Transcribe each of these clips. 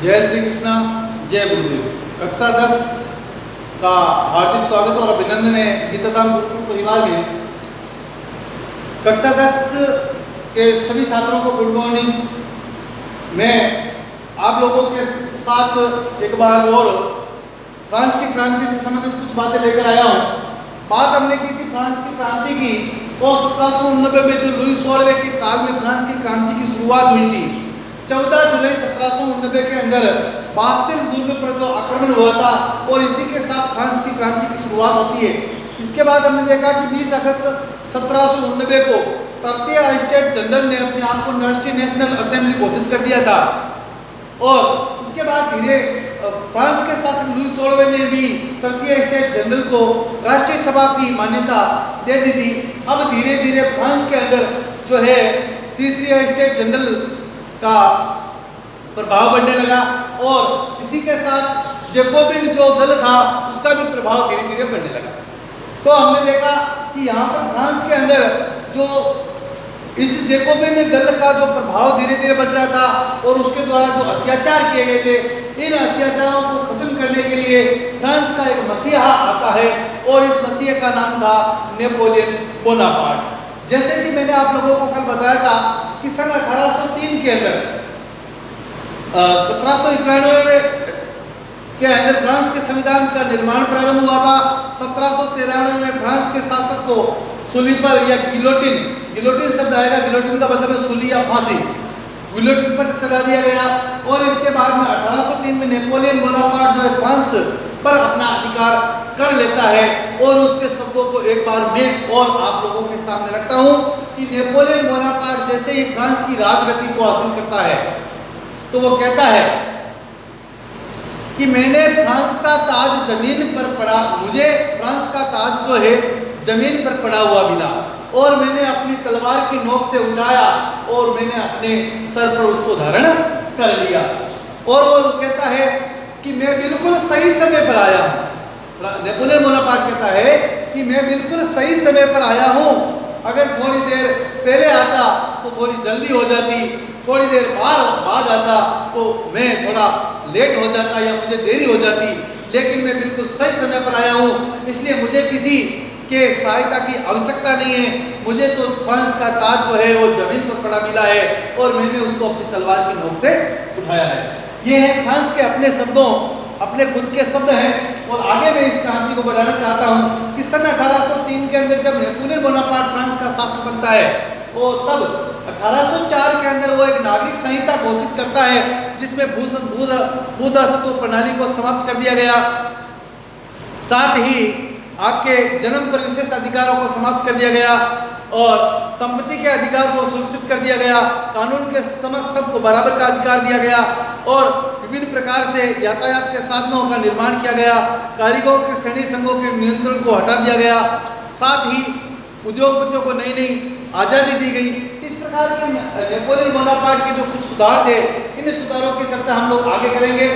जय श्री कृष्णा, जय गुरुदेव। कक्षा 10 का हार्दिक स्वागत और अभिनंदन है गीताधाम गुरुकुल परिवार में। कक्षा 10 के सभी छात्रों को गुड मॉर्निंग। मैं आप लोगों के साथ एक बार और फ्रांस की क्रांति से संबंधित कुछ बातें लेकर आया हूँ। बात हमने की थी फ्रांस की क्रांति की, और 1789 में जो लुई 16वें के काल में फ्रांस की क्रांति की शुरुआत हुई थी। 14 जुलाई 1789 के अंदर बास्तिल दुर्ग पर जो आक्रमण हुआ था, और इसी के साथ फ्रांस की क्रांति की शुरुआत होती है। इसके बाद हमने देखा कि 20 अगस्त 1789 को तृतीय स्टेट जनरल ने अपने आप को राष्ट्रीय नेशनल असेंबली घोषित कर दिया था, और इसके बाद धीरे फ्रांस के शासक लुई 16वें ने भी तृतीय स्टेट जनरल को राष्ट्रीय सभा की मान्यता दे दी थी। अब धीरे धीरे फ्रांस के अंदर जो है तीसरी स्टेट जनरल का प्रभाव बढ़ने लगा, और इसी के साथ जैकोबिन जो दल था उसका भी प्रभाव धीरे धीरे बढ़ने लगा। तो हमने देखा कि यहाँ पर फ्रांस के अंदर जो इस जैकोबिन दल का जो प्रभाव धीरे धीरे बढ़ रहा था, और उसके द्वारा जो अत्याचार किए गए थे, इन अत्याचारों को खत्म करने के लिए फ्रांस का एक मसीहा आता है, और इस मसीहा का नाम था नेपोलियन बोनापार्ट। जैसे कि मैंने आप लोगों को कल बताया था कि सन 1803 के अंदर 1791 के अंदर फ्रांस के संविधान का निर्माण प्रारंभ हुआ था। 1793 में फ्रांस के शासक को सूली पर या गिलोटिन शब्द आएगा, गिलोटिन का मतलब है सूली या फांसी, गिलोटिन पर चढ़ा दिया गया। और इसके बाद में 1803 में नेपोलियन बोनापार्ट जो है फ्रांस पर अपना अधिकार कर लेता है, और उसके शब्दों को एक बार मैं और आप लोगों के सामने रखता हूं कि नेपोलियन बोनापार्ट जैसे ही फ्रांस की राजगद्दी को हासिल करता है, तो वो कहता है कि मैंने फ्रांस का ताज जमीन पर पड़ा, मुझे फ्रांस का ताज जो है जमीन पर पड़ा हुआ मिला, और मैंने अपनी तलवार की नोक से उठाया, और मैंने अपने सर पर उसको धारण कर लिया। और वो कहता है कि मैं बिल्कुल सही समय पर आया हूँ। नेपोलियन बोनापार्ट कहता है कि मैं बिल्कुल सही समय पर आया हूँ। अगर थोड़ी देर पहले आता तो थोड़ी जल्दी हो जाती, थोड़ी देर बाद आता तो मैं थोड़ा लेट हो जाता या मुझे देरी हो जाती, लेकिन मैं बिल्कुल सही समय पर आया हूँ, इसलिए मुझे किसी के सहायता की आवश्यकता नहीं है। मुझे तो फ्रांस का ताज जो है वो जमीन पर पड़ा मिला है, और मैंने उसको अपनी तलवार की नोक से उठाया है। ये है फ्रांस के अपने शब्दों, अपने खुद के शब्द हैं। और आगे मैं इस क्रांति को बढ़ाना चाहता हूँ कि सन 1803 के अंदर जब नेपोलियन बोनापार्ट फ्रांस का शासक बनता है, और तब 1804 के अंदर वो एक नागरिक संहिता घोषित करता है, जिसमें भूदासत्व प्रणाली को समाप्त कर दिया गया, साथ ही आपके जन्म पर विशेष अधिकारों को समाप्त कर दिया गया, और संपत्ति के अधिकार को सुरक्षित कर दिया गया, कानून के समक्ष सबको बराबर का अधिकार दिया गया, और विभिन्न प्रकार से यातायात के साधनों का निर्माण किया गया, कारीगरों के श्रेणी संघों के नियंत्रण को हटा दिया गया, साथ ही उद्योगपतियों को नई नई आज़ादी दी गई। इस प्रकार के नेपोलियन बोनापार्ट के जो कुछ सुधार थे, इन सुधारों की चर्चा हम लोग आगे करेंगे।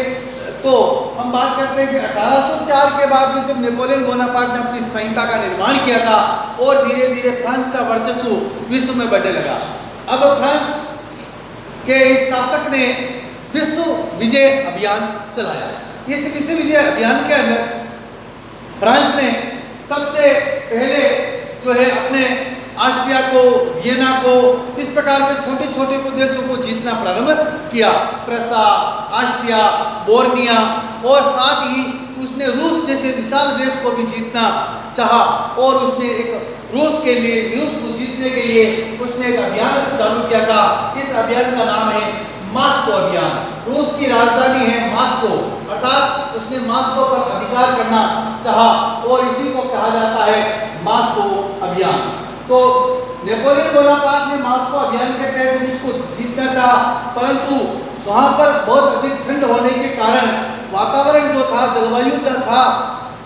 तो हम बात करते हैं कि 1804 के बाद में जब नेपोलियन बोनापार्ट ने अपनी संहिता का निर्माण किया था, और धीरे धीरे फ्रांस का वर्चस्व विश्व में बढ़ने लगा। अब फ्रांस के इस शासक ने विश्व विजय अभियान चलाया। इस विश्व विजय अभियान के अंदर फ्रांस ने सबसे पहले जो है अपने ऑस्ट्रिया को, वियना को, इस प्रकार के छोटे छोटे को देशों को जीतना प्रारंभ किया। प्रसा, ऑस्ट्रिया, बोर्निया, और साथ ही उसने रूस जैसे विशाल देश को भी जीतना चाहा, और उसने एक रूस को जीतने के लिए उसने एक अभियान चालू किया था। इस अभियान का नाम है मास्को अभियान। रूस की राजधानी है मास्को, अर्थात उसने मास्को पर अधिकार करना चाहा, और इसी को कहा जाता है मास्को अभियान। तो नेपोलियन बोनापार्ट ने मास्को अभियान के तहत रूस को जीतना चाहा, परंतु वहाँ पर बहुत अधिक ठंड होने के कारण वातावरण जो था, जलवायु जो था,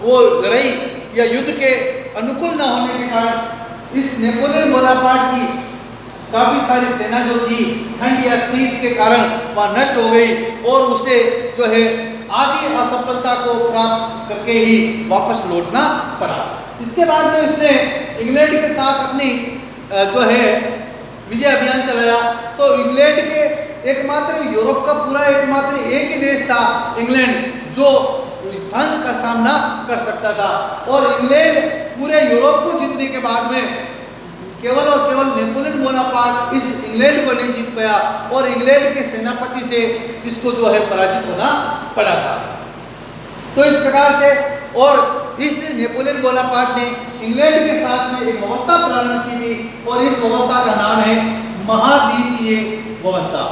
वो लड़ाई या युद्ध के अनुकूल न होने के कारण इस नेपोलियन बोनापार्ट की काफ़ी सारी सेना जो थी ठंड या शीत के कारण वह नष्ट हो गई, और उसे जो है आधी असफलता को प्राप्त करके ही वापस लौटना पड़ा। इसके बाद में उसने इंग्लैंड के साथ अपनी जो है विजय अभियान चलाया। तो इंग्लैंड के एकमात्र यूरोप का पूरा एकमात्र एक ही देश था इंग्लैंड, जो फ्रांस का सामना कर सकता था। और इंग्लैंड पूरे यूरोप को जीतने के बाद में केवल और केवल नेपोलियन बोनापार्ट इस इंग्लैंड को नहीं जीत पाया और इंग्लैंड के सेनापति से इसको जो है पराजित होना पड़ा था। तो इस प्रकार से और इस नेपोलियन बोनापार्ट ने इंग्लैंड के साथ में एक व्यवस्था प्रारंभ की थी और इस व्यवस्था का नाम है महाद्वीपीय व्यवस्था।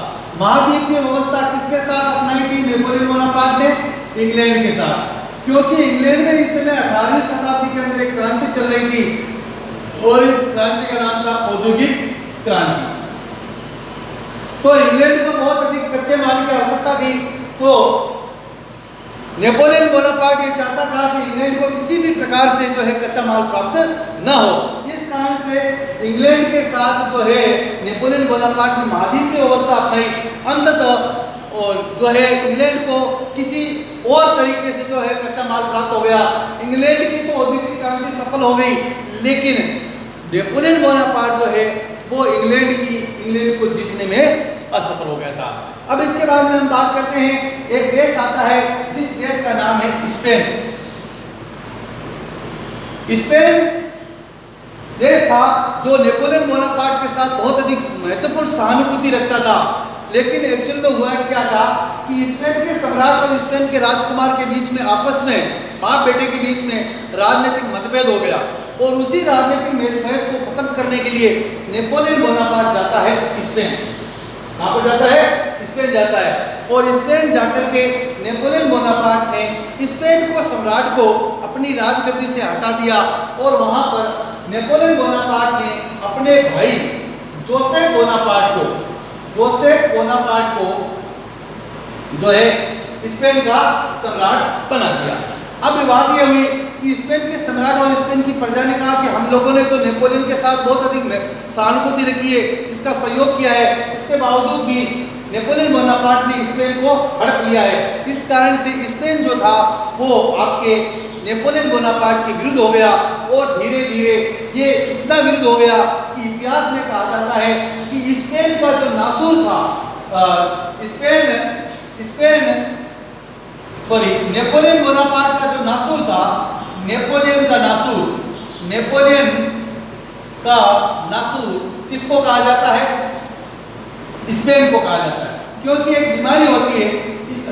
महाद्वीपीय व्यवस्था किसके साथ अपनाई थी नेपोलियन बोनापार्ट ने? इंग्लैंड के साथ, क्योंकि इंग्लैंड में इस समय 18वीं शताब्दी के अंदर एक क्रांति चल रही थी और इस क्रांति का नाम था औद्योगिक क्रांति। तो इंग्लैंड को बहुत अधिक कच्चे माल की आवश्यकता थी, तो नेपोलियन बोनापार्ट ये चाहता था कि इंग्लैंड को किसी भी प्रकार से जो है कच्चा माल प्राप्त न हो। इस कारण से इंग्लैंड के साथ जो है नेपोलियन बोनापार्ट ने महाद्वीपीय व्यवस्था अपनाई। अंततः और जो है इंग्लैंड को किसी और तरीके से जो है कच्चा माल प्राप्त हो गया। इंग्लैंड की तो औद्योगिक क्रांति सफल हो गई, लेकिन नेपोलियन बोनापार्ट जो है वो इंग्लैंड को जीतने में असफल हो गया था। अब इसके बाद में हम बात करते हैं, एक देश आता है जिस देश का नाम है स्पेन। स्पेन देश था जो नेपोलियन बोनापार्ट के साथ बहुत अधिक महत्वपूर्ण सहानुभूति रखता था, लेकिन एक्चुअल में हुआ क्या था कि स्पेन के सम्राट और स्पेन के राजकुमार के बीच में आपस में बाप बेटे के बीच में राजनीतिक मतभेद हो गया और उसी राजनीतिक मतभेद को खत्म करने के लिए नेपोलियन बोनापार्ट जाता है स्पेन। कहाँ पर जाता है? स्पेन जाता है। और स्पेन जाकर के नेपोलियन बोनापार्ट ने स्पेन को सम्राट को अपनी राजगद्दी से हटा दिया और वहां पर नेपोलियन बोनापार्ट ने अपने भाई जोसेफ बोनापार्ट को जो है स्पेन का सम्राट बना दिया। अब विवाद ये हुई कि स्पेन के सम्राट और स्पेन की प्रजा ने कहा कि हम लोगों ने तो नेपोलियन के साथ बहुत अधिक सहानुभूति रखी है, इसका सहयोग किया है, इसके बावजूद भी नेपोलियन बोनापार्ट ने स्पेन को हड़प लिया है। इस कारण से स्पेन जो था वो आपके नेपोलियन बोनापार्ट के विरुद्ध हो गया और धीरे धीरे ये इतना विरुद्ध हो गया कि इतिहास में कहा जाता है कि स्पेन का जो नासूर था, नेपोलियन बोनापार्ट का जो नासूर था, नेपोलियन का नासूर किसको कहा जाता है? स्पेन को कहा जाता है, क्योंकि एक बीमारी होती है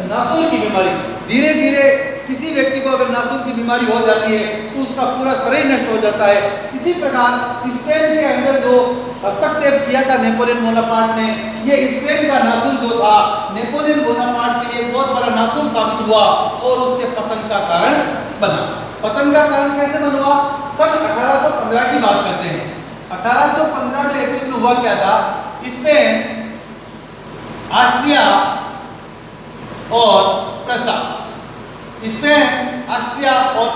नासूर की बीमारी। धीरे धीरे किसी व्यक्ति को अगर नासूर की बीमारी हो जाती है तो उसका पूरा शरीर नष्ट हो जाता है। इसी प्रकार स्पेन के अंदर जो हस्तक्षेप किया था नेपोलियन बोनापार्ट ने, ये स्पेन का नासूर जो था नेपोलियन बोनापार्ट के लिए बहुत बड़ा नासूर साबित हुआ और उसके पतन का कारण बना। पतन का कारण कैसे बना? सन 1815 की बात करते हैं। 1815 में एक्चुअली हुआ क्या था? स्पेन, ऑस्ट्रिया और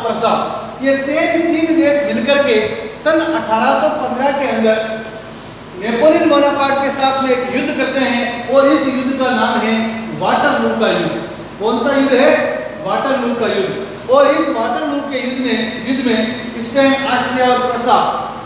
प्रसा, ये तीन देश मिलकर के सन 1815 के अंदर नेपोलियन बोनापार्ट के साथ में एक युद्ध करते हैं और इस युद्ध का नाम है वाटरलू का युद्ध। कौन सा युद्ध है? वाटरलू का युद्ध। और इस वाटरलू के युद्ध में स्पेन, ऑस्ट्रिया और प्रसा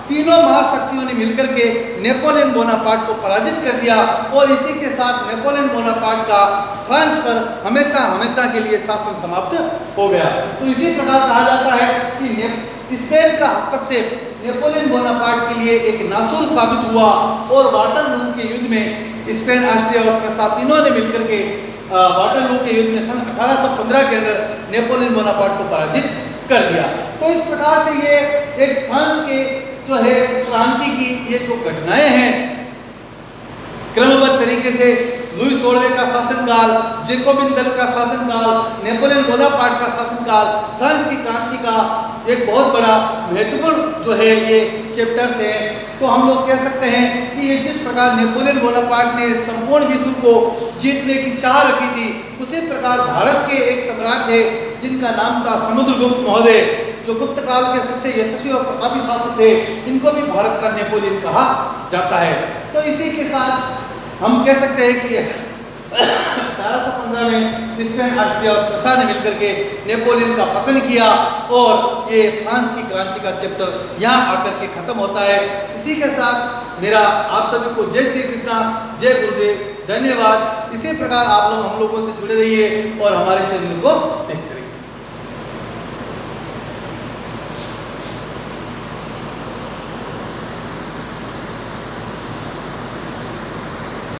तीनों महाशक्तियों ने मिलकर के नेपोलियन बोनापार्ट को पराजित कर दिया और इसी के साथ नेपोलियन बोनापार्ट का फ्रांस पर हमेशा के लिए शासन समाप्त हो गया। तो इसी प्रकार कहा जाता है कि स्पेन का हस्तक्षेप नेपोलियन बोनापार्ट के लिए एक नासूर साबित हुआ और वाटरलू के युद्ध में स्पेन, ऑस्ट्रिया और प्रसा तीनों ने मिलकर के वाटरलू के युद्ध में सन 1815 के अंदर नेपोलियन बोनापार्ट को पराजित कर दिया। तो इस प्रकार से ये एक फ्रांस के जो है क्रांति की ये जो घटनाएं हैं, क्रमबद्ध तरीके से लुई 16वें का शासनकाल, जैकोबिन दल का शासनकाल, नेपोलियन बोनापार्ट का शासनकाल, फ्रांस की क्रांति का एक बहुत बड़ा महत्वपूर्ण जो है ये चैप्टर्स है। तो हम लोग कह सकते हैं कि ये जिस प्रकार नेपोलियन बोनापार्ट ने संपूर्ण विश्व को जीतने की चाह रखी थी, उसी प्रकार भारत के एक सम्राट थे जिनका नाम था समुद्रगुप्त महोदय, जो गुप्त काल के सबसे यशस्वी और प्रतापी शासक थे। इनको भी भारत का नेपोलियन कहा जाता है। तो इसी के साथ हम कह सकते हैं कि 1815 में स्पेन, ऑस्ट्रिया और प्रसा ने मिलकर के नेपोलियन का पतन किया और ये फ्रांस की क्रांति का चैप्टर यहाँ आकर के खत्म होता है। इसी के साथ मेरा आप सभी को जय श्री कृष्णा, जय गुरुदेव, धन्यवाद। इसी प्रकार आप लोग हम लोगों से जुड़े रहिए और हमारे चैनल को देखते